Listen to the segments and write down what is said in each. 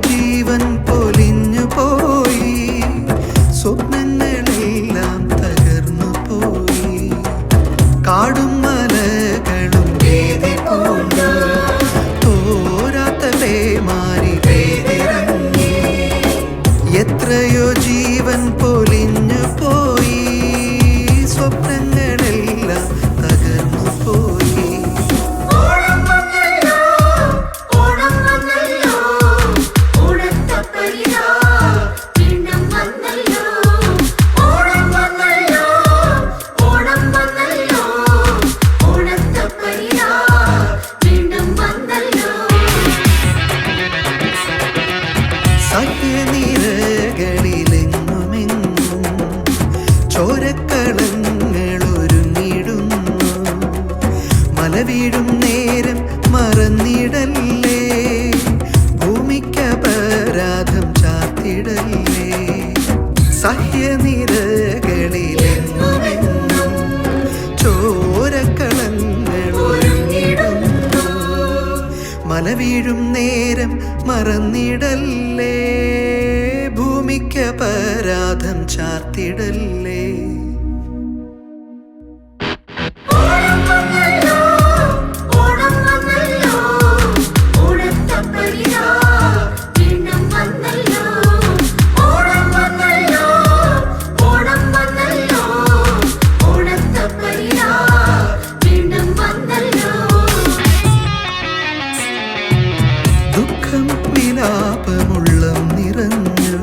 ജീവൻ പൊലിഞ്ഞു പോയി, സ്വപ്നങ്ങളെല്ലാം തകർന്നു പോയി. കാടും മലകളും ഭീതി പൂണ്ടു, തോരാത്ത പേമാരി പെയ്തിറങ്ങി. എത്രയോ ജീവൻ പൊലിഞ്ഞു പോയി, സ്വപ്നങ്ങളെല്ലാം തകർന്നു പോയി. സഹ്യനിരകളിലെങ്ങുമെങ്ങും ചോരക്കളങ്ങളൊരുങ്ങിടുന്നു. മല വീഴും നേരം മറന്നിടല്ലേ, ഭൂമിക്കപരാധം ചാർത്തിടല്ലേ. സഹ്യനിരകളിലെങ്ങുമെങ്ങും ചോരക്കളങ്ങളൊരുങ്ങിടുന്നു. മല വീഴും നേരം മറന്നിടല്ലേ, ഭൂമിക്കപരാധം ചാർത്തിടല്ലേ. ദുഃഖം വിലാപമുള്ളം നിറഞ്ഞു,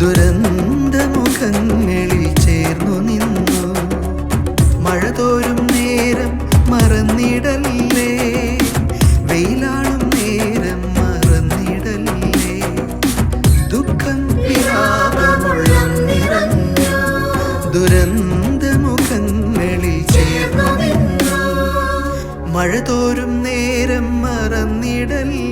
ദുരന്തമുഖങ്ങളിൽ ചേർന്നു നിന്നു. മഴ തോരും നേരം മറന്നിടല്ലേ, വെയിലാളും നേരം മറന്നിടല്ലേ. ദുഃഖം വിലാപമുള്ളം നിറഞ്ഞു, ദുരന്തമുഖങ്ങളിൽ ചേർന്നു നിന്നു. മഴ തോരും നേരം മറന്നിടല്ലേ,